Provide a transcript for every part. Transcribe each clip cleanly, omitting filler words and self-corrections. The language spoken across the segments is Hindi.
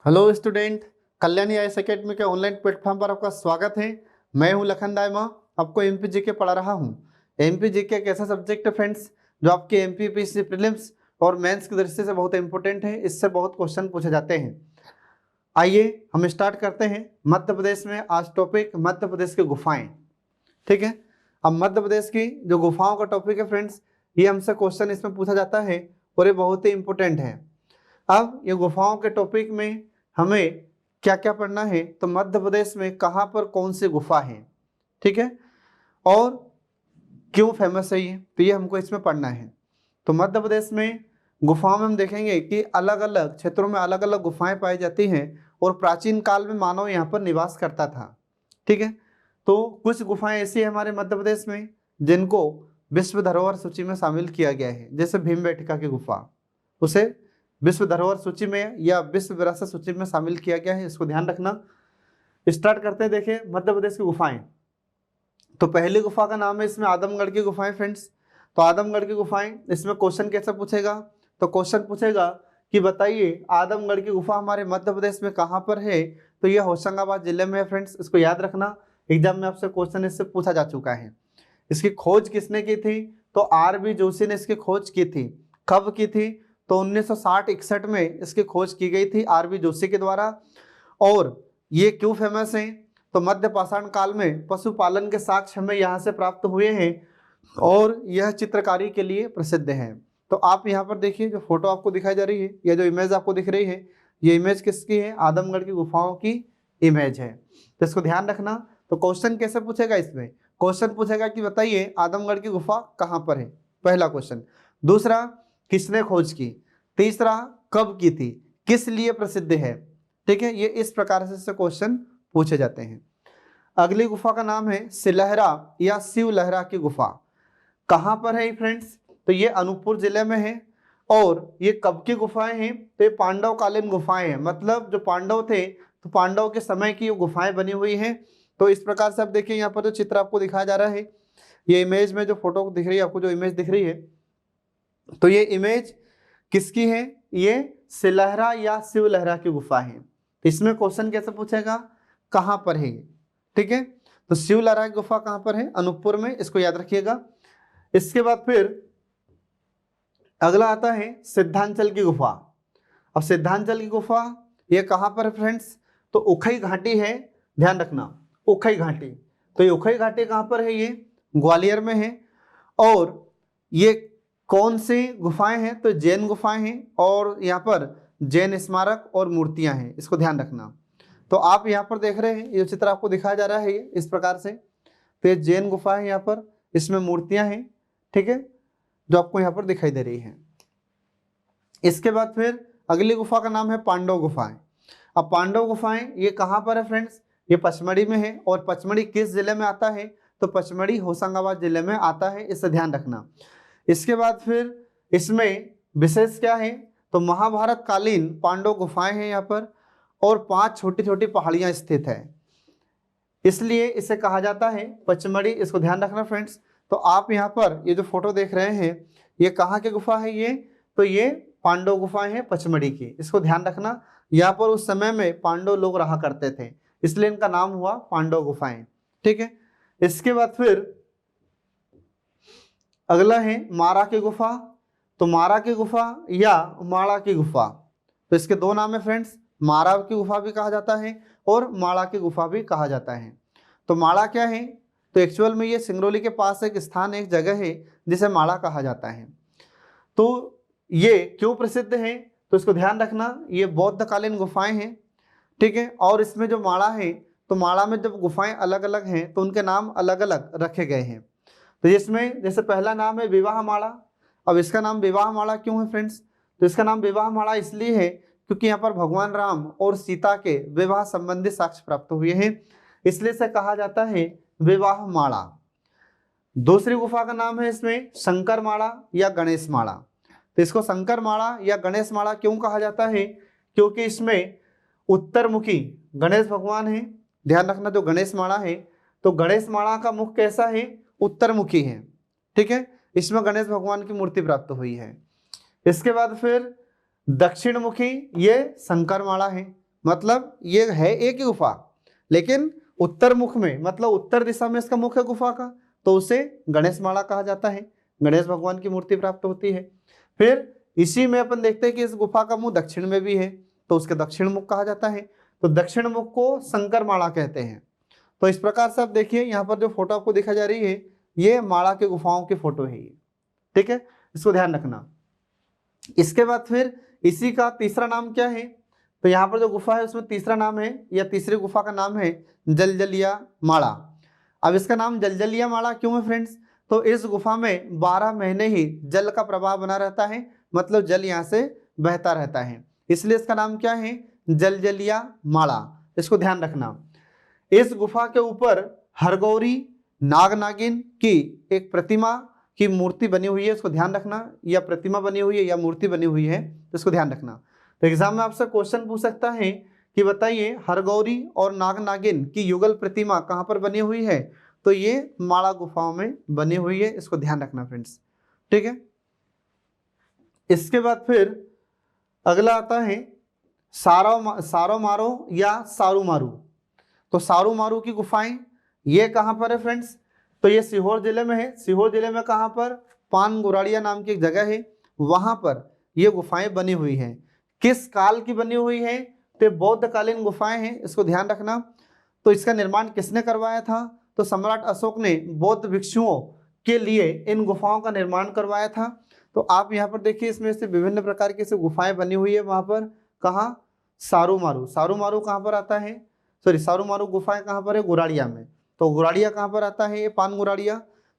Hello student, Kalyani IAS academy के ऑनलाइन प्लेटफॉर्म पर आपका स्वागत है। मैं हूं लखन दायमा, आपको एमपी जीके पढ़ा रहा हूं। एमपी जीके एक ऐसा सब्जेक्ट है फ्रेंड्स जो आपके एमपीपीएससी प्रीलिम्स और मेंस की दृष्टि से बहुत इंपॉर्टेंट है। इससे बहुत क्वेश्चन पूछे जाते हैं। आइए हम स्टार्ट करते हैं। मध्य प्रदेश में आज टॉपिक मध्य प्रदेश की गुफाएं। ठीक है, अब मध्य प्रदेश की जो गुफाओं का टॉपिक है फ्रेंड्स, ये हमसे क्वेश्चन इसमें पूछा जाता है और ये बहुत ही इंपॉर्टेंट है। अब ये गुफाओं के टॉपिक में हमें क्या क्या पढ़ना है, तो मध्य प्रदेश में कहाँ पर कौन सी गुफा है, ठीक है, और क्यों फेमस है ये, तो ये हमको इसमें पढ़ना है। तो मध्य प्रदेश में गुफाओं में हम देखेंगे कि अलग अलग क्षेत्रों में अलग अलग गुफाएं पाई जाती हैं और प्राचीन काल में मानव यहाँ पर निवास करता था। ठीक है, तो कुछ गुफाएं ऐसी है हमारे मध्य प्रदेश में जिनको विश्व धरोहर सूची में शामिल किया गया है। जैसे भीमबेटका की गुफा, उसे विश्व धरोहर सूची में या विश्व विरासत सूची में शामिल किया गया है, इसको ध्यान रखना। स्टार्ट करते हैं। देखिए मध्य प्रदेश की गुफाएं, तो पहली गुफा का नाम है इसमें आदमगढ़ की गुफाएं फ्रेंड्स। तो आदमगढ़ की गुफाएं, इसमें क्वेश्चन कैसे पूछेगा, तो क्वेश्चन पूछेगा कि बताइए आदमगढ़ की गुफा हमारे मध्य प्रदेश में कहाँ पर है, तो यह होशंगाबाद जिले में है फ्रेंड्स। इसको याद रखना, एग्जाम में आपसे क्वेश्चन इससे पूछा जा चुका है। इसकी खोज किसने की थी, तो आर.बी. जोशी ने इसकी खोज की थी। कब की थी, तो 1960-61 में इसकी खोज की गई थी आर.बी. जोशी के द्वारा। और ये क्यों फेमस है, तो मध्य पाषाण काल में पशुपालन के साक्ष्य हमें यहाँ से प्राप्त हुए हैं और यह चित्रकारी के लिए प्रसिद्ध है। तो आप यहाँ पर देखिए जो फोटो आपको दिखाई जा रही है या जो इमेज आपको दिख रही है, ये इमेज किसकी है, आदमगढ़ की गुफाओं की इमेज है। तो इसको ध्यान रखना। तो क्वेश्चन कैसे पूछेगा, इसमें क्वेश्चन पूछेगा कि बताइए आदमगढ़ की गुफा कहाँ पर है, पहला क्वेश्चन। दूसरा, किसने खोज की। तीसरा, कब की थी, किस लिए प्रसिद्ध है। ठीक है, ये इस प्रकार से क्वेश्चन पूछे जाते हैं। अगली गुफा का नाम है सिलहरा या शिव लहरा की गुफा। कहाँ पर है फ्रेंड्स, तो ये अनूपपुर जिले में है। और ये कब की गुफाएं हैं, तो ये पांडव कालीन गुफाएं हैं। मतलब जो पांडव थे तो पांडव के समय की ये गुफाएं बनी हुई हैं। तो इस प्रकार से आप देखिए यहाँ पर जो चित्र आपको दिखाया जा रहा है, ये इमेज में जो फोटो दिख रही है आपको, जो इमेज दिख रही है, तो ये इमेज किसकी है, ये सिलहरा या शिव लहरा की गुफा है। तो इसमें क्वेश्चन कैसे पूछेगा, कहाँ पर है। ठीक है, तो शिव लहरा की गुफा कहाँ पर है, अनूपपुर में, इसको याद रखिएगा। इसके बाद फिर अगला आता है सिद्धांचल की गुफा। अब सिद्धांचल की गुफा ये कहाँ पर है फ्रेंड्स, तो उखई घाटी है, ध्यान रखना, उखई घाटी। तो ये उखई घाटी कहाँ पर है, ये ग्वालियर में है। और ये कौन सी गुफाएं हैं, तो जैन गुफाएं हैं और यहाँ पर जैन स्मारक और मूर्तियां हैं, इसको ध्यान रखना। तो आप यहाँ पर देख रहे हैं ये चित्र आपको दिखाया जा रहा है इस प्रकार से, तो ये जैन गुफा है, यहाँ पर इसमें मूर्तियां हैं। ठीक है, जो आपको यहाँ पर दिखाई दे रही है। इसके बाद फिर अगली गुफा का नाम है पांडव गुफाएं। अब पांडव गुफाएं ये कहाँ पर है फ्रेंड्स, ये पचमढ़ी में है। और पचमढ़ी किस जिले में आता है, तो पचमढ़ी होशंगाबाद जिले में आता है, इसे ध्यान रखना। इसके बाद फिर इसमें विशेष क्या है, तो महाभारत कालीन पांडव गुफाएं हैं यहाँ पर, और 5 छोटी छोटी पहाड़ियाँ स्थित है, इसलिए इसे कहा जाता है पचमढ़ी। इसको ध्यान रखना फ्रेंड्स। तो आप यहाँ पर ये जो फोटो देख रहे हैं, ये कहाँ की गुफा है, ये तो ये पांडव गुफाएं हैं पचमढ़ी की, इसको ध्यान रखना। यहाँ पर उस समय में पांडव लोग रहा करते थे, इसलिए इनका नाम हुआ पांडव गुफाएं। ठीक है, इसके बाद फिर अगला है मारा की गुफा। तो मारा की गुफा या माड़ा की गुफा, तो इसके दो नाम है फ्रेंड्स, मारा की गुफा भी कहा जाता है और माड़ा की गुफा भी कहा जाता है। तो माड़ा क्या है, तो एक्चुअल में ये सिंगरौली के पास एक स्थान, एक जगह है जिसे माड़ा कहा जाता है। तो ये क्यों प्रसिद्ध है, तो इसको ध्यान रखना, ये बौद्धकालीन गुफाएं हैं। ठीक है, और इसमें जो माड़ा है, तो माड़ा में जब गुफाएं अलग अलग हैं तो उनके नाम अलग अलग रखे गए हैं। तो इसमें जैसे पहला नाम है विवाह माड़ा। अब इसका नाम विवाह माड़ा क्यों है फ्रेंड्स, तो इसका नाम विवाह माड़ा इसलिए है क्योंकि यहाँ पर भगवान राम और सीता के विवाह संबंधी साक्ष्य प्राप्त हुए हैं, इसलिए इसे कहा जाता है विवाह माड़ा। दूसरी गुफा का नाम है इसमें शंकर माड़ा या गणेश माड़ा। तो इसको शंकर माड़ा या गणेश माड़ा क्यों कहा जाता है, क्योंकि इसमें उत्तरमुखी गणेश भगवान है। ध्यान रखना, जो गणेश माड़ा है, तो गणेश माड़ा का मुख कैसा है, उत्तरमुखी है। ठीक है, इसमें गणेश भगवान की मूर्ति प्राप्त हुई है। इसके बाद फिर दक्षिण मुखी, ये शंकर माड़ा है। मतलब ये है एक ही गुफा, लेकिन उत्तर मुख में, मतलब उत्तर दिशा में इसका मुख है गुफा का, तो उसे गणेश माला कहा जाता है, गणेश भगवान की मूर्ति प्राप्त होती है। फिर इसी में अपन देखते हैं कि इस गुफा का मुंह दक्षिण में भी है, तो उसके दक्षिण मुख कहा जाता है, तो दक्षिण मुख को शंकर माला कहते हैं। तो इस प्रकार से आप देखिए यहाँ पर जो फोटो आपको दिखाई जा रही है, ये माला के गुफाओं की फोटो है ये, ठीक है, इसको ध्यान रखना। इसके बाद फिर इसी का तीसरा नाम क्या है, तो यहाँ पर जो गुफा है उसमें तीसरा नाम है, या तीसरी गुफा का नाम है जलजलिया माला। अब इसका नाम जलजलिया माला क्यों है फ्रेंड्स, तो इस गुफा में 12 महीने ही जल का प्रवाह बना रहता है, मतलब जल यहाँ से बहता रहता है, इसलिए इसका नाम क्या है, जलजलिया माला। इसको ध्यान रखना। इस गुफा के ऊपर हरगौरी नाग नागिन की एक प्रतिमा की मूर्ति बनी हुई है, इसको ध्यान रखना, या प्रतिमा बनी हुई है या मूर्ति बनी हुई है, तो इसको ध्यान रखना। तो एग्जाम में आपसे क्वेश्चन पूछ सकता है कि बताइए हरगौरी और नाग नागिन की युगल प्रतिमा कहाँ पर बनी हुई है, तो ये माला गुफाओं में बनी हुई है, इसको ध्यान रखना फ्रेंड्स, ठीक है। इसके बाद फिर अगला आता है सारो मारो या सारू मारू। तो सारू मारू की गुफाएं ये कहाँ पर है फ्रेंड्स, तो ये सीहोर जिले में है। सीहोर जिले में कहाँ पर, पान गुराड़िया नाम की एक जगह है, वहां पर ये गुफाएं बनी हुई हैं। किस काल की बनी हुई है, तो बौद्धकालीन गुफाएं हैं, इसको ध्यान रखना। तो इसका निर्माण किसने करवाया था, तो सम्राट अशोक ने बौद्ध भिक्षुओं के लिए इन गुफाओं का निर्माण करवाया था। तो आप यहाँ पर देखिए इसमें से विभिन्न प्रकार की गुफाएं बनी हुई है वहां पर। कहाँ, सारू मारू। सारू मारू कहाँ पर आता है, सॉरी सारू मारू गुफाएं कहाँ पर है, गुराड़िया में। तो गुराड़िया कहाँ पर आता है, ये पान गुराड़िया।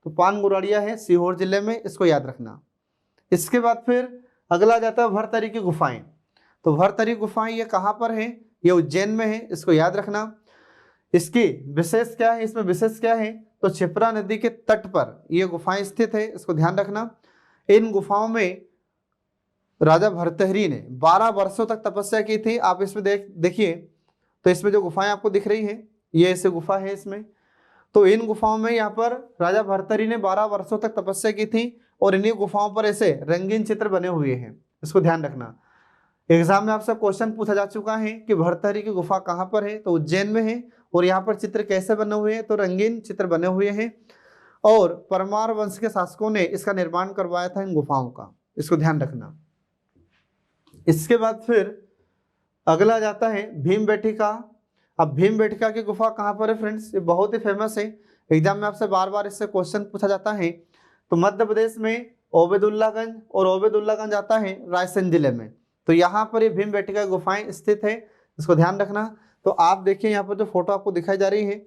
तो पान गुराड़िया है सीहोर जिले में, इसको याद रखना। इसके बाद फिर अगला जाता है भरतरी की गुफाएं। तो भरतरी गुफाएं ये कहाँ पर है, ये उज्जैन में है, इसको याद रखना। इसकी विशेष क्या है, इसमें विशेष क्या है, तो क्षिप्रा नदी के तट पर ये गुफाएं स्थित है, इसको ध्यान रखना। इन गुफाओं में राजा भर्तृहरि ने 12 वर्षों तक तपस्या की थी। आप इसमें देखिए, तो इसमें जो गुफाएं आपको दिख रही है, ये ऐसे गुफा है इसमें। तो इन गुफाओं में यहाँ पर राजा भर्तृहरि ने 12 वर्षों तक तपस्या की थी, और इन्हीं गुफाओं पर ऐसे रंगीन चित्र बने हुए हैं, इसको ध्यान रखना। एग्जाम में आपसे क्वेश्चन पूछा जा चुका है कि भर्तृहरि की गुफा कहाँ पर है, तो उज्जैन में है। और यहाँ पर चित्र कैसे बने हुए हैं, तो रंगीन चित्र बने हुए हैं, और परमार वंश के शासकों ने इसका निर्माण करवाया था इन गुफाओं का, इसको ध्यान रखना। इसके बाद फिर अगला जाता है भीमबेटका। अब भीमबेटका की गुफा कहाँ पर है फ्रेंड्स, ये बहुत ही फेमस है, एग्जाम में आपसे बार बार इससे क्वेश्चन पूछा जाता है। तो मध्य प्रदेश में ओबेदुल्लागंज, और ओबेदुल्लागंज आता है रायसेन जिले में। तो यहाँ पर ये भीमबेटका गुफाएं स्थित है, इसको ध्यान रखना। तो आप देखिए यहाँ पर जो फोटो आपको दिखाई जा रही है,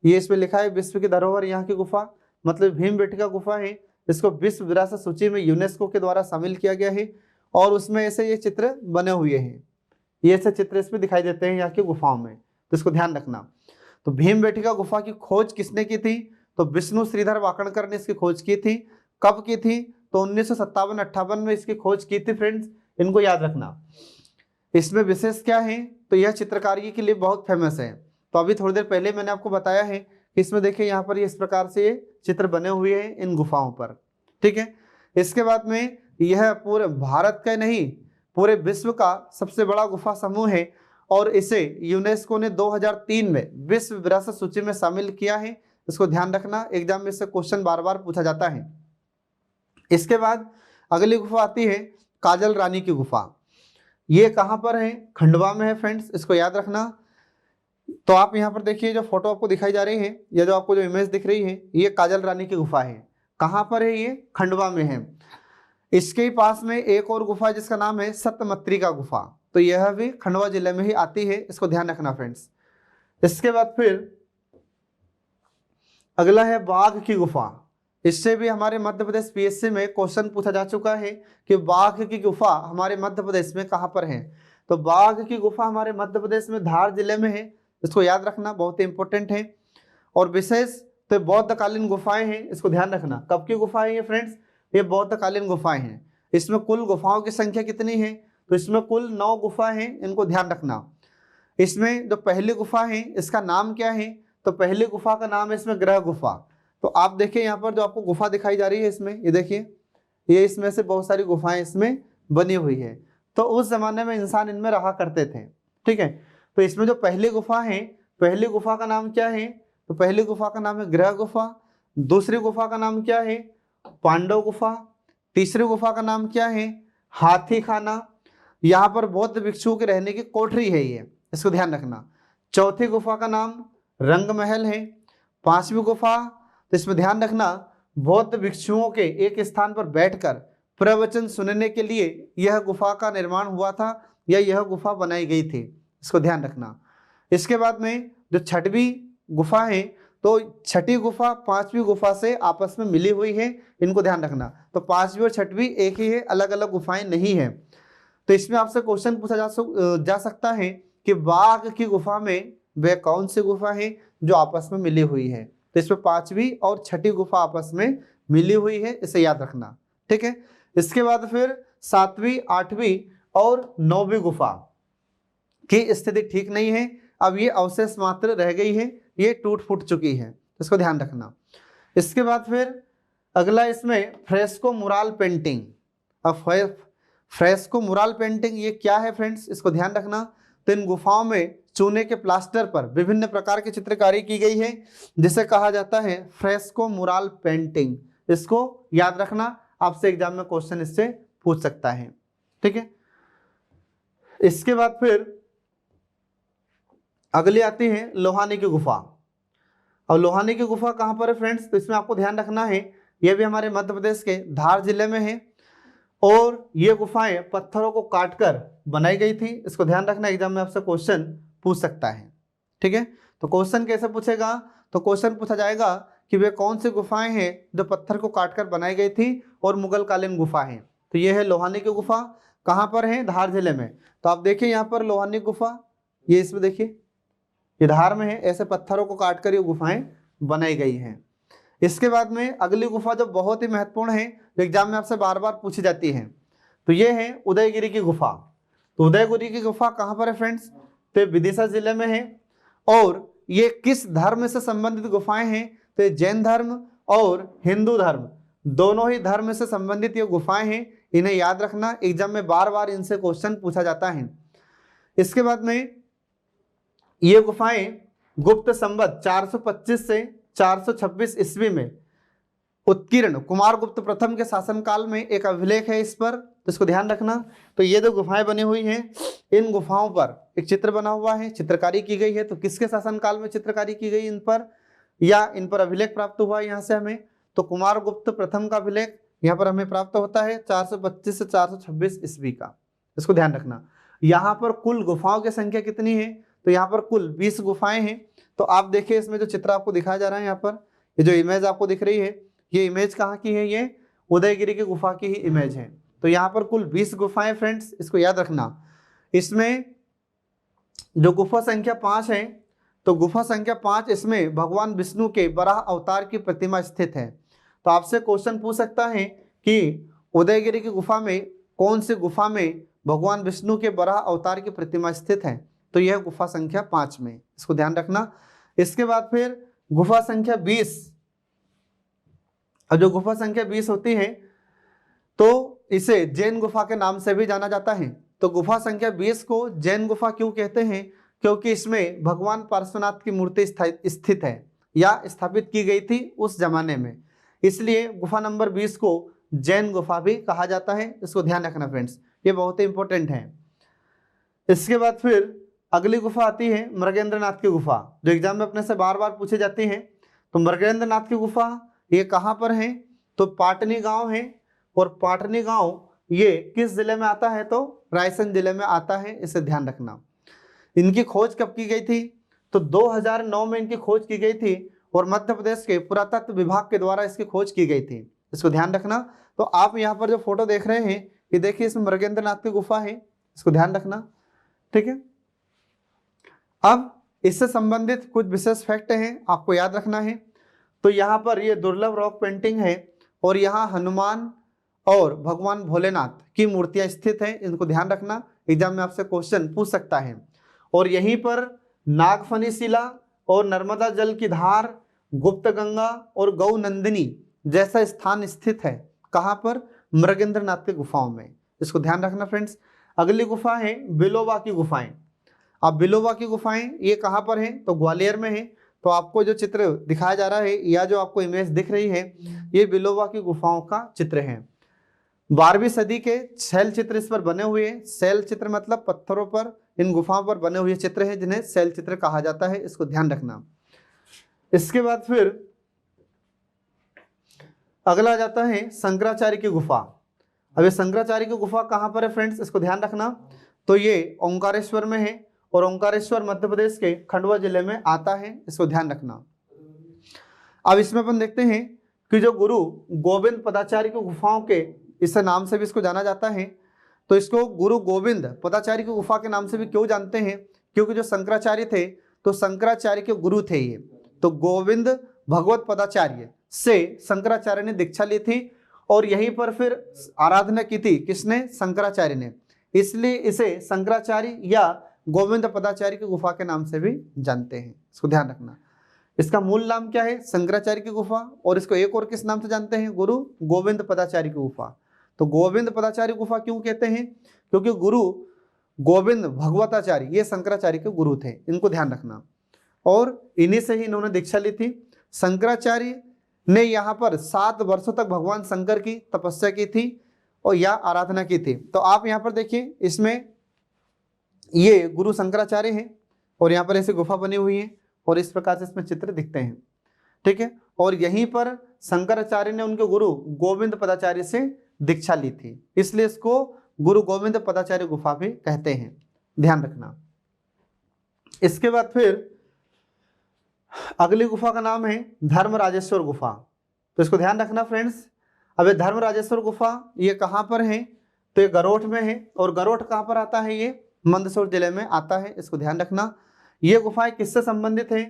ये इसमें लिखा है विश्व की धरोहर यहाँ की गुफा, मतलब भीमबेटका गुफा है, इसको विश्व विरासत सूची में यूनेस्को के द्वारा शामिल किया गया है। और उसमें ऐसे ये चित्र बने हुए हैं, ये ऐसे चित्र इसमें दिखाई देते हैं यहाँ की गुफाओं में, तो इसको ध्यान रखना। तो भीमबेटका गुफा की खोज किसने की थी, तो विष्णु श्रीधर वाकणकर ने इसकी खोज की थी। कब की थी, तो 1957-58 में इसकी खोज की थी फ्रेंड्स, इनको याद रखना। इसमें विशेष क्या है, तो यह चित्रकारी के लिए बहुत फेमस है। तो अभी थोड़ी देर पहले मैंने आपको बताया है कि इसमें देखिए यहाँ पर इस प्रकार से चित्र बने हुए हैं इन गुफाओं पर, ठीक है। इसके बाद में यह पूरे भारत का नहीं, पूरे विश्व का सबसे बड़ा गुफा समूह है, और इसे यूनेस्को ने 2003 में विश्व विरासत सूची में शामिल किया है, इसको ध्यान रखना। एग्जाम में इससे क्वेश्चन बार बार पूछा जाता है। इसके बाद अगली गुफा आती है काजल रानी की गुफा। ये कहाँ पर है, खंडवा में है फ्रेंड्स, इसको याद रखना। तो आप यहाँ पर देखिए जो फोटो आपको दिखाई जा रही है, या जो आपको जो इमेज दिख रही है, ये काजल रानी की गुफा है। कहाँ पर है, ये खंडवा में है। इसके पास में एक और गुफा है जिसका नाम है सतमत्रिका गुफा, तो यह भी खंडवा जिले में ही आती है, इसको ध्यान रखना फ्रेंड्स। इसके बाद फिर अगला है बाघ की गुफा। इससे भी हमारे मध्य प्रदेश पीएससी में क्वेश्चन पूछा जा चुका है कि बाघ की गुफा हमारे मध्य प्रदेश में कहाँ पर है। तो बाघ की गुफा हमारे मध्य प्रदेश में धार जिले में है, इसको याद रखना, बहुत ही इंपॉर्टेंट है। और विशेष तो बौद्धकालीन गुफाएं हैं, इसको ध्यान रखना। कब की गुफाएं ये फ्रेंड्स, ये बौद्धकालीन गुफाएं हैं। इसमें कुल गुफाओं की संख्या कितनी है, तो इसमें कुल 9 गुफा हैं, इनको ध्यान रखना। इसमें जो पहली गुफा है इसका नाम क्या है, तो पहली गुफा का नाम है इसमें ग्रह गुफा। तो आप देखिए यहाँ पर जो आपको गुफा दिखाई जा रही है इसमें, ये देखिए, ये इसमें से बहुत सारी गुफाएं इसमें बनी हुई है। तो उस जमाने में इंसान इनमें रहा करते थे, ठीक है। तो इसमें जो पहली गुफा है, पहली गुफा का नाम क्या है? तो पहली गुफा का नाम है ग्रह गुफा। दूसरी गुफा का नाम क्या है? पांडव गुफा। तीसरी गुफा का नाम क्या है? हाथी खाना। यहाँ पर बौद्ध भिक्षुओं के रहने की कोठरी है ये, इसको ध्यान रखना। चौथी गुफा का नाम रंग महल है। पांचवी गुफा, तो इसमें ध्यान रखना, बौद्ध भिक्षुओं के एक स्थान पर बैठकर प्रवचन सुनने के लिए यह गुफा का निर्माण हुआ था या यह गुफा बनाई गई थी, इसको ध्यान रखना। इसके बाद में जो छठवीं गुफा है, तो छठी गुफा पांचवी गुफा से आपस में मिली हुई है, इनको ध्यान रखना। तो पांचवी और छठवीं एक ही है, अलग अलग गुफाएं नहीं है। तो इसमें आपसे क्वेश्चन पूछा जा सकता है कि बाघ की गुफा में वह कौन सी गुफा है जो आपस में मिली हुई है? तो इसमें पांचवी और छठी गुफा आपस में मिली हुई है, इसे याद रखना, ठीक है। इसके बाद फिर सातवीं, आठवीं और नौवीं गुफा की स्थिति ठीक नहीं है, अब ये अवशेष मात्र रह गई है, ये टूट फूट चुकी है, इसको ध्यान रखना। इसके बाद फिर अगला इसमें फ्रेस्को मुराल पेंटिंग। अब फ्रेस्को मुराल पेंटिंग ये क्या है फ्रेंड्स, इसको ध्यान रखना। तो इन गुफाओं में चूने के प्लास्टर पर विभिन्न प्रकार की चित्रकारी की गई है, जिसे कहा जाता है फ्रेस्को मुराल पेंटिंग। इसको याद रखना, आपसे एग्जाम में क्वेश्चन इससे पूछ सकता है, ठीक है। इसके बाद फिर अगली आती है लोहानी की गुफा। और लोहानी की गुफा कहाँ पर है फ्रेंड्स? तो इसमें आपको ध्यान रखना है, यह भी हमारे मध्य प्रदेश के धार जिले में है और ये गुफाएं पत्थरों को काटकर बनाई गई थी, इसको ध्यान रखना, एग्जाम में आपसे क्वेश्चन पूछ सकता है, ठीक है। तो क्वेश्चन कैसे पूछेगा? तो क्वेश्चन पूछा जाएगा कि वे कौन सी गुफाएं हैं जो पत्थर को काटकर बनाई गई थी और मुगल कालीन गुफा है। तो ये है लोहानी की गुफा, कहाँ पर है? धार जिले में। तो आप देखिए यहाँ पर लोहानी गुफा, ये इसमें देखिए ये धार में है, ऐसे पत्थरों को काटकर ये गुफाएं बनाई गई हैं। इसके बाद में अगली गुफा जो बहुत ही महत्वपूर्ण है, जो एग्जाम में आपसे बार बार पूछी जाती है, तो ये है उदयगिरी की गुफा। तो उदयगिरी की गुफा कहाँ पर है फ्रेंड्स? तो विदिशा जिले में है और ये किस धर्म से संबंधित गुफाएं हैं? तो जैन धर्म और हिंदू धर्म, दोनों ही धर्म से संबंधित ये गुफाएं हैं, इन्हें याद रखना, एग्जाम में बार बार इनसे क्वेश्चन पूछा जाता है। इसके बाद में ये गुफाएं गुप्त संवत 425 से 426 ईस्वी में उत्कीर्ण कुमार गुप्त प्रथम के शासनकाल में एक अभिलेख है इस पर, तो इसको ध्यान रखना। तो ये जो गुफाएं बनी हुई हैं, इन गुफाओं पर एक चित्र बना हुआ है, चित्रकारी की गई है। तो किसके शासनकाल में चित्रकारी की गई इन पर, या इन पर अभिलेख प्राप्त हुआ है यहाँ से हमें? तो कुमार गुप्त प्रथम का अभिलेख यहाँ पर हमें प्राप्त होता है 425 से 426 ईस्वी का, इसको ध्यान रखना। यहाँ पर कुल गुफाओं की संख्या कितनी है? तो यहाँ पर कुल 20 गुफाएं हैं। तो आप देखिए इसमें जो चित्र आपको दिखाया जा रहा है, यहाँ पर ये जो इमेज आपको दिख रही है, ये इमेज कहाँ की है? ये उदयगिरी की गुफा की ही इमेज है। तो यहाँ पर कुल 20 गुफाएं फ्रेंड्स, इसको याद रखना। इसमें जो गुफा संख्या 5 है, तो गुफा संख्या 5 इसमें भगवान विष्णु के वराह अवतार की प्रतिमा स्थित है। तो आपसे क्वेश्चन पूछ सकता है कि उदयगिरी की गुफा में कौन सी गुफा में भगवान विष्णु के वराह अवतार की प्रतिमा स्थित है? तो यह गुफा संख्या 5 में, इसको ध्यान रखना। इसके बाद फिर गुफा संख्या 20, और जो गुफा संख्या 20 होती है तो इसे जैन गुफा के नाम से भी जाना जाता है। तो गुफा संख्या 20 को जैन गुफा क्यों कहते हैं? क्योंकि इसमें भगवान पार्श्वनाथ की मूर्ति स्थित है या स्थापित की गई थी उस जमाने में, इसलिए गुफा नंबर 20 को जैन गुफा भी कहा जाता है, इसको ध्यान रखना फ्रेंड्स, ये बहुत ही इंपॉर्टेंट है। इसके बाद फिर अगली गुफा आती है मृगेंद्रनाथ की गुफा, जो एग्जाम में अपने से बार बार पूछी जाती है। तो मृगेंद्रनाथ की गुफा ये कहाँ पर है? तो पाटनी गांव है, और पाटनी गांव ये किस जिले में आता है? तो रायसेन जिले में आता है, इसे ध्यान रखना। इनकी खोज कब की गई थी? तो 2009 में इनकी खोज की गई थी और मध्य प्रदेश के पुरातत्व विभाग के द्वारा इसकी खोज की गई थी, इसको ध्यान रखना। तो आप यहाँ पर जो फोटो देख रहे हैं, ये देखिए इसमें मृगेंद्रनाथ की गुफा है, इसको ध्यान रखना, ठीक है। अब इससे संबंधित कुछ विशेष फैक्ट हैं, आपको याद रखना है। तो यहाँ पर ये दुर्लभ रॉक पेंटिंग है और यहाँ हनुमान और भगवान भोलेनाथ की मूर्तियां स्थित हैं, इनको ध्यान रखना, एग्जाम में आपसे क्वेश्चन पूछ सकता है। और यहीं पर नागफनी शिला और नर्मदा जल की धार, गुप्त गंगा और गौ नंदिनी जैसा स्थान स्थित है, कहाँ पर? मृगेंद्रनाथ की गुफाओं में, इसको ध्यान रखना फ्रेंड्स। अगली गुफा है बिलोबा की गुफाएं। अब बिलोबा की गुफाएं ये कहाँ पर हैं, तो ग्वालियर में है। तो आपको जो चित्र दिखाया जा रहा है या जो आपको इमेज दिख रही है ये बिलोबा की गुफाओं का चित्र है। 12वीं सदी के शैल चित्र इस पर बने हुए हैं। शैल चित्र मतलब पत्थरों पर इन गुफाओं पर बने हुए चित्र हैं जिन्हें शैल चित्र कहा जाता है, इसको ध्यान रखना। इसके बाद फिर अगला आ जाता है शंकराचार्य की गुफा। अब ये शंकराचार्य की गुफा कहाँ पर है फ्रेंड्स, इसको ध्यान रखना। तो ये ओंकारेश्वर में है और ओंकारेश्वर मध्य प्रदेश के खंडवा जिले में आता है, इसको ध्यान रखना। अब इसमें अपन देखते हैं कि जो गुरु गोविंद पदाचार्य की गुफाओं के इस नाम से भी इसको जाना जाता है। तो इसको गुरु गोविंद पदाचार्य की गुफा के नाम से भी क्यों जानते हैं, क्योंकि जो शंकराचार्य थे तो शंकराचार्य के गुरु थे ये। तो गोविंद भगवत पदाचार्य से शंकराचार्य ने दीक्षा ली थी और यहीं पर फिर आराधना की थी, किसने, शंकराचार्य ने। इसलिए इसे शंकराचार्य या गोविंद पदाचार्य की गुफा के नाम से भी जानते हैं, इसको ध्यान रखना। इसका मूल नाम क्या है, शंकराचार्य की गुफा, और इसको एक और किस नाम से जानते हैं, गुरु गोविंद पदाचार्य की गुफा। तो गोविंद पदाचार्य गुफा क्यों कहते हैं, क्योंकि गुरु गोविंद भगवताचार्य ये शंकराचार्य के गुरु थे, इनको ध्यान रखना। और इन्हीं से ही इन्होंने दीक्षा ली थी। शंकराचार्य ने यहाँ पर 7 वर्षों तक भगवान शंकर की तपस्या की थी और या आराधना की थी। तो आप यहाँ पर देखिए इसमें ये गुरु शंकराचार्य हैं और यहाँ पर ऐसी गुफा बनी हुई है और इस प्रकार से इसमें चित्र दिखते हैं, ठीक है। और यहीं पर शंकराचार्य ने उनके गुरु गोविंद पदाचार्य से दीक्षा ली थी, इसलिए इसको गुरु गोविंद पदाचार्य गुफा भी कहते हैं, ध्यान रखना। इसके बाद फिर अगली गुफा का नाम है धर्मराजेश्वर गुफा। तो इसको ध्यान रखना फ्रेंड्स। अब ये धर्मराजेश्वर गुफा ये कहाँ पर है, तो ये गरोठ में है। और गरोठ कहाँ पर आता है, ये मंदसौर जिले में आता है, इसको ध्यान रखना। ये गुफाएं किससे संबंधित है,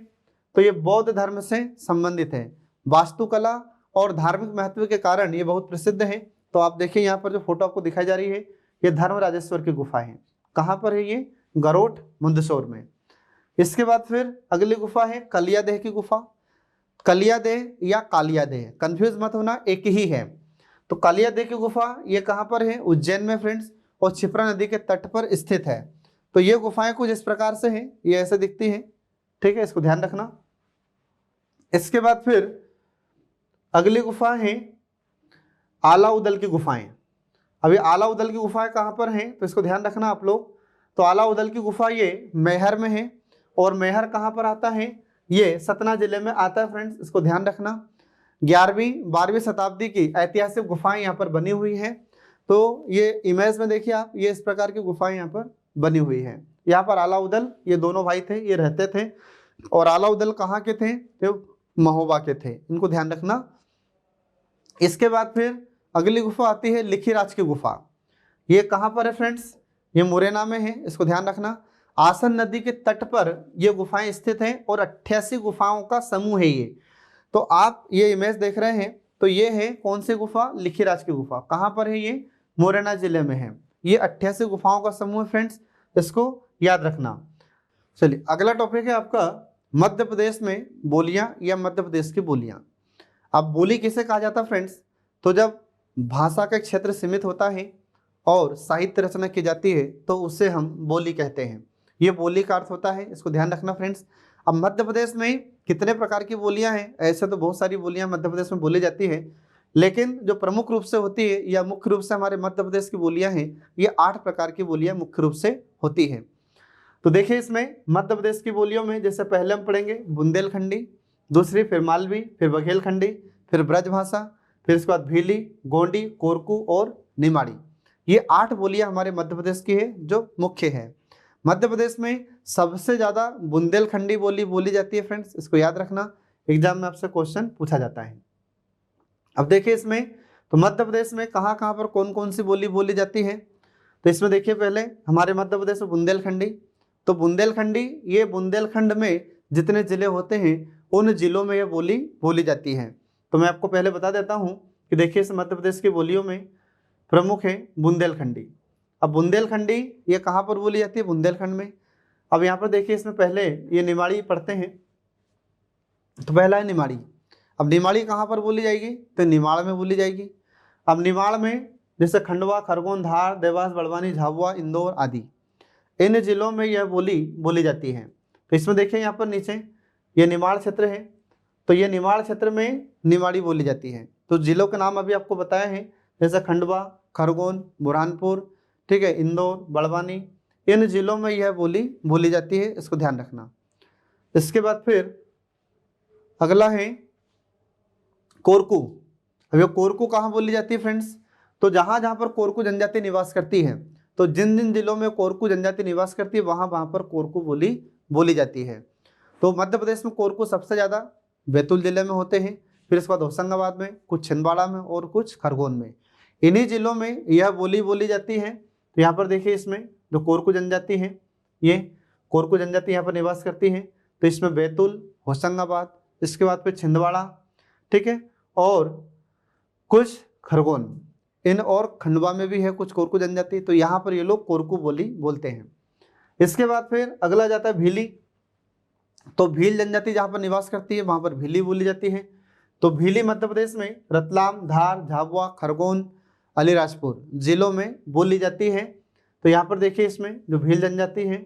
तो ये बौद्ध धर्म से संबंधित है। वास्तुकला और धार्मिक महत्व के कारण ये बहुत प्रसिद्ध है। तो आप देखिए यहाँ पर जो फोटो आपको दिखाई जा रही है ये धर्मराजेश्वर की गुफा है। कहाँ पर है ये, गरोठ मंदसौर में। इसके बाद फिर अगली गुफा है कलियादेह की गुफा। कलियादेह या कालियादेह कंफ्यूज मत होना, एक ही है। तो कलियादेह की गुफा ये कहाँ पर है, उज्जैन में फ्रेंड्स, और क्षिप्रा नदी के तट पर स्थित है। तो ये गुफाएं कुछ इस प्रकार से हैं, ये ऐसे दिखती हैं, ठीक है, इसको ध्यान रखना। इसके बाद फिर अगली गुफा है आलाउदल की गुफाएं। अभी आलाउदल की गुफाएं कहाँ पर हैं, तो इसको ध्यान रखना आप लोग। तो आलाउदल की गुफा ये मैहर में है और मैहर कहाँ पर आता है, ये सतना जिले में आता है फ्रेंड्स, इसको ध्यान रखना। 11वीं 12वीं शताब्दी की ऐतिहासिक गुफाएं यहाँ पर बनी हुई है। तो ये इमेज में देखिए आप, ये इस प्रकार की गुफाएं यहाँ पर बनी हुई है। यहाँ पर आलाउदल ये दोनों भाई थे, ये रहते थे। और आलाउदल कहाँ के थे, तो महोबा के थे, इनको ध्यान रखना। इसके बाद फिर अगली गुफा आती है लिखीराज की गुफा। ये कहाँ पर है फ्रेंड्स, ये मुरैना में है, इसको ध्यान रखना। आसन नदी के तट पर ये गुफाएं स्थित हैं और 88 गुफाओं का समूह है ये। तो आप ये इमेज देख रहे हैं, तो ये है कौन सी गुफा, लिखीराज की गुफा। कहाँ पर है ये, मुरैना जिले में है। ये 88 गुफाओं का समूह है फ्रेंड्स, इसको याद रखना। चलिए अगला टॉपिक है आपका मध्य प्रदेश में बोलियां या मध्य प्रदेश की बोलियां। अब बोली किसे कहा जाता है फ्रेंड्स, तो जब भाषा का क्षेत्र सीमित होता है और साहित्य रचना की जाती है तो उसे हम बोली कहते हैं। ये बोली का अर्थ होता है, इसको ध्यान रखना फ्रेंड्स। अब मध्य प्रदेश में कितने प्रकार की बोलियां हैं, ऐसे तो बहुत सारी बोलियां मध्य प्रदेश में बोली जाती है, लेकिन जो प्रमुख रूप से होती है या मुख्य रूप से हमारे मध्य प्रदेश की बोलियां हैं, ये 8 प्रकार की बोलियां मुख्य रूप से होती है। तो देखिए इसमें मध्य प्रदेश की बोलियों में जैसे पहले हम पढ़ेंगे बुंदेलखंडी, दूसरी फिर मालवी, फिर बघेलखंडी, फिर ब्रजभाषा, फिर इसके बाद भीली, गोंडी, कोरकू और निमाड़ी। ये 8 बोलियां हमारे मध्य प्रदेश की है जो मुख्य है। मध्य प्रदेश में सबसे ज़्यादा बुंदेलखंडी बोली बोली जाती है फ्रेंड्स, इसको याद रखना, एग्जाम में आपसे क्वेश्चन पूछा जाता है। अब देखिए इसमें तो मध्य प्रदेश में कहाँ कहाँ पर कौन कौन सी बोली बोली जाती है, तो इसमें देखिए पहले हमारे मध्य प्रदेश में बुंदेलखंडी। तो बुंदेलखंडी ये बुंदेलखंड में जितने ज़िले होते हैं उन ज़िलों में ये बोली बोली जाती है। तो मैं आपको पहले बता देता हूँ कि देखिए इस मध्य प्रदेश की बोलियों में प्रमुख है बुंदेलखंडी। अब बुंदेलखंडी ये कहाँ पर बोली जाती है, बुंदेलखंड में। अब यहाँ पर देखिए इसमें पहले ये निमाड़ी पढ़ते हैं, तो पहला है निमाड़ी। अब निमाड़ी कहाँ पर बोली जाएगी, तो निमाड़ में बोली जाएगी। अब निमाड़ में जैसे खंडवा, खरगोन, धार, देवास, बड़वानी, झाबुआ, इंदौर आदि, इन जिलों में यह बोली बोली जाती है। तो इसमें देखिए यहाँ पर नीचे ये निमाड़ क्षेत्र है, तो ये निमाड़ क्षेत्र में निमाड़ी बोली जाती है। तो जिलों के नाम अभी आपको बताया है, जैसे खंडवा, खरगोन, बुरहानपुर, ठीक है, इंदौर, बड़वानी, इन जिलों में यह बोली बोली जाती है, इसको ध्यान रखना। इसके बाद फिर अगला है कोरकू। अब ये कोरकू कहाँ बोली जाती है फ्रेंड्स? तो जहाँ जहाँ पर कोरकू जनजाति निवास करती है, तो जिन जिन जिलों में कोरकू जनजाति निवास करती है वहाँ वहाँ पर कोरकू बोली बोली जाती है। तो मध्य प्रदेश में कोरकू सबसे ज़्यादा बैतूल जिले में होते हैं, फिर इसके बाद होशंगाबाद में, कुछ छिंदवाड़ा में और कुछ खरगोन में। इन्हीं जिलों में यह बोली बोली जाती है। तो यहाँ पर देखिए इसमें जो कोरकू जनजाति है, ये कोरकू जनजाति यहाँ पर निवास करती है। तो इसमें बैतूल, होशंगाबाद, इसके बाद फिर छिंदवाड़ा, ठीक है, और कुछ खरगोन, इन और खंडवा में भी है कुछ कोरकू जनजाति। तो यहाँ पर ये लोग कोरकू बोली बोलते हैं। इसके बाद फिर अगला जाता है भीली। तो भील जनजाति जहाँ पर निवास करती है वहाँ पर भीली बोली जाती है। तो भीली मध्य प्रदेश में रतलाम, धार, झाबुआ, खरगोन, अलीराजपुर जिलों में बोली जाती है। तो यहाँ पर देखिए इसमें जो भील जनजाति है,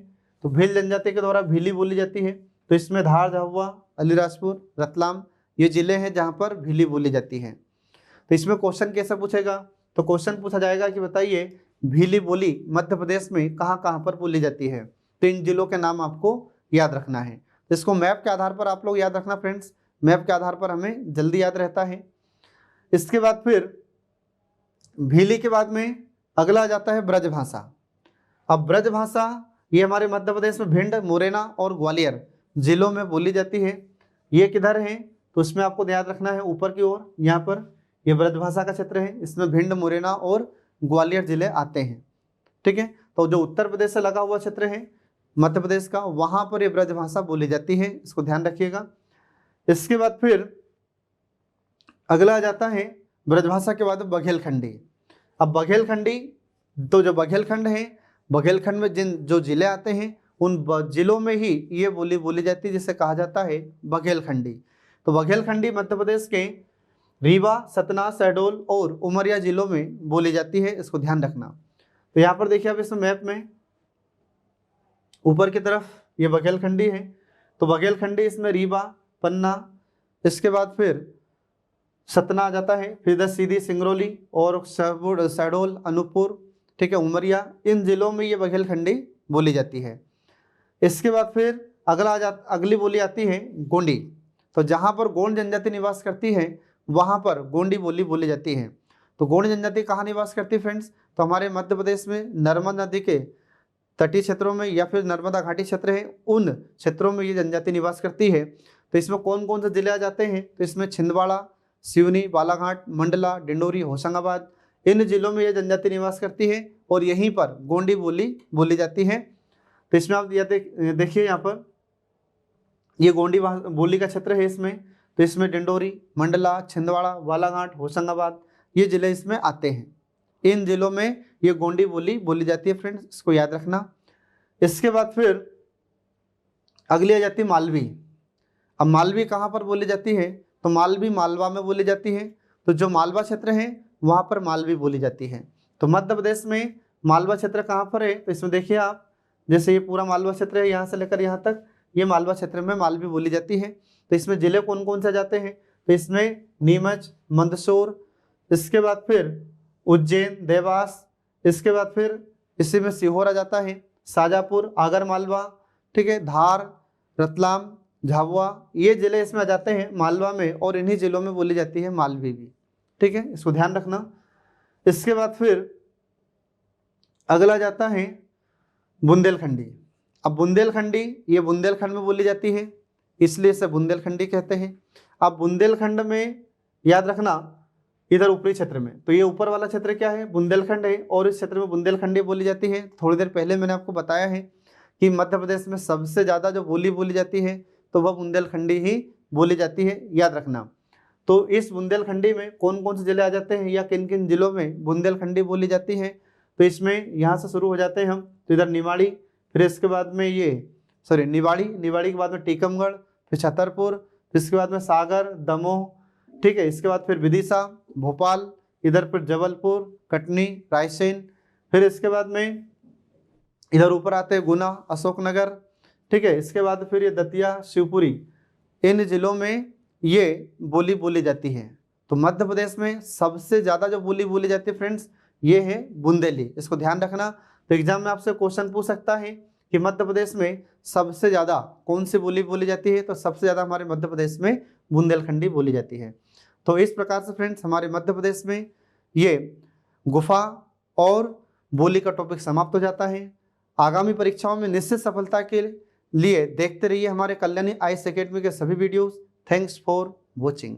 तो भील जनजाति के द्वारा भीली बोली जाती है। तो इसमें धार, झाबुआ, अलीराजपुर, रतलाम ये जिले हैं जहाँ पर भीली बोली जाती है। तो इसमें क्वेश्चन कैसे पूछेगा? तो क्वेश्चन पूछा जाएगा कि बताइए भीली बोली मध्य प्रदेश में कहाँ कहाँ पर बोली जाती है। तो इन जिलों के नाम आपको याद रखना है। तो इसको मैप के आधार पर आप लोग याद रखना फ्रेंड्स, मैप के आधार पर हमें जल्दी याद रहता है। इसके बाद फिर भीली के बाद में अगला आ जाता है ब्रजभाषा। अब ब्रजभाषा ये हमारे मध्य प्रदेश में भिंड, मुरैना और ग्वालियर जिलों में बोली जाती है। ये किधर है? तो इसमें आपको याद रखना है ऊपर की ओर, यहाँ पर ये ब्रजभाषा का क्षेत्र है, इसमें भिंड, मुरैना और ग्वालियर जिले आते हैं, ठीक है। तो जो उत्तर प्रदेश से लगा हुआ क्षेत्र है मध्य प्रदेश का, वहाँ पर ये ब्रजभाषा बोली जाती है, इसको ध्यान रखिएगा। इसके बाद फिर अगला आ जाता है ब्रजभाषा के बाद बघेलखंडी। अब बघेलखंडी, तो जो बघेलखंड है, बघेलखंड में जिन जो जिले आते हैं उन जिलों में ही ये बोली बोली जाती है, जिसे कहा जाता है बघेलखंडी। तो बघेलखंडी मध्य प्रदेश के रीवा, सतना, शहडोल और उमरिया जिलों में बोली जाती है, इसको ध्यान रखना। तो यहाँ पर देखिए आप इस मैप में ऊपर की तरफ ये बघेलखंडी है। तो बघेलखंडी इसमें रीवा, पन्ना, इसके बाद फिर सतना आ जाता है, फिर इधर सीधी सिंगरौली और शहडोल, अनूपपुर, ठीक है, उमरिया, इन जिलों में ये बघेलखंडी बोली जाती है। इसके बाद फिर अगली बोली आती है गोंडी। तो जहाँ पर गोंड जनजाति निवास करती है वहाँ पर गोंडी बोली बोली जाती है। तो गोंड जनजाति कहाँ निवास करती है फ्रेंड्स? तो हमारे मध्य प्रदेश में नर्मदा नदी के तटीय क्षेत्रों में या फिर नर्मदा घाटी क्षेत्र है, उन क्षेत्रों में ये जनजाति निवास करती है। तो इसमें कौन कौन से जिले आ जाते हैं? तो इसमें छिंदवाड़ा, सिवनी, बालाघाट, मंडला, डिंडोरी, होशंगाबाद, इन जिलों में ये जनजाति निवास करती है और यहीं पर गोंडी बोली बोली जाती है। तो इसमें आप देखिए यहाँ पर ये गोंडी बोली का क्षेत्र है इसमें। तो इसमें डिंडोरी, मंडला, छिंदवाड़ा, बालाघाट, होशंगाबाद ये जिले इसमें आते हैं। इन जिलों में ये गोंडी बोली बोली जाती है फ्रेंड्स, इसको याद रखना। इसके बाद फिर अगली आ जाती है मालवी। अब मालवी कहाँ पर बोली जाती है? तो मालवी मालवा में बोली जाती है। तो जो मालवा क्षेत्र है वहाँ पर मालवी बोली जाती है। तो मध्य प्रदेश में मालवा क्षेत्र कहाँ पर है? तो इसमें देखिए आप, जैसे ये पूरा मालवा क्षेत्र है, यहाँ से लेकर यहाँ तक ये मालवा क्षेत्र में मालवी बोली जाती है। तो इसमें जिले कौन कौन से जाते हैं? तो इसमें नीमच, मंदसौर, इसके बाद फिर उज्जैन, देवास, इसके बाद फिर इसी में सीहोर आ जाता है, शाजापुर, आगर मालवा, ठीक है, धार, रतलाम, झाबुआ, ये जिले इसमें आ जाते हैं मालवा में और इन्हीं जिलों में बोली जाती है मालवी भी, ठीक है, इसको ध्यान रखना। इसके बाद फिर अगला जाता है बुंदेलखंडी। अब बुंदेलखंडी ये बुंदेलखंड में बोली जाती है, इसलिए इसे बुंदेलखंडी कहते हैं। अब बुंदेलखंड में याद रखना इधर ऊपरी क्षेत्र में, तो ये ऊपर वाला क्षेत्र क्या है? बुंदेलखंड है और इस क्षेत्र में बुंदेलखंडी बोली जाती है। थोड़ी देर पहले मैंने आपको बताया है कि मध्य प्रदेश में सबसे ज़्यादा जो बोली बोली जाती है तो वह बुंदेलखंडी ही बोली जाती है, याद रखना। तो इस बुंदेलखंडी में कौन कौन से जिले आ जाते हैं या किन किन जिलों में बुंदेलखंडी बोली जाती है? तो इसमें यहाँ से शुरू हो जाते हैं हम, तो इधर निवाड़ी, फिर इसके बाद में निवाड़ी के बाद में टीकमगढ़, फिर छतरपुर, फिर इसके बाद में सागर, दमोह, ठीक है, इसके बाद फिर विदिशा, भोपाल, इधर फिर जबलपुर, कटनी, रायसेन, फिर इसके बाद में इधर ऊपर आते हैं गुना, अशोकनगर, ठीक है। इसके बाद फिर ये दतिया, शिवपुरी, इन जिलों में ये बोली बोली जाती है। तो मध्य प्रदेश में सबसे ज़्यादा जो बोली बोली जाती है फ्रेंड्स, ये है बुंदेली। इसको ध्यान रखना। तो एग्जाम में आपसे क्वेश्चन पूछ सकता है कि मध्य प्रदेश में सबसे ज़्यादा कौन सी बोली बोली जाती है, तो सबसे ज़्यादा हमारे मध्य प्रदेश में बुंदेलखंडी बोली जाती है। तो इस प्रकार से फ्रेंड्स हमारे मध्य प्रदेश में ये गुफा और बोली का टॉपिक समाप्त हो जाता है। आगामी परीक्षाओं में निश्चित सफलता के लिए देखते रहिए हमारे कल्याणी आईएएस एकेडमी के सभी वीडियोस। Thanks for watching.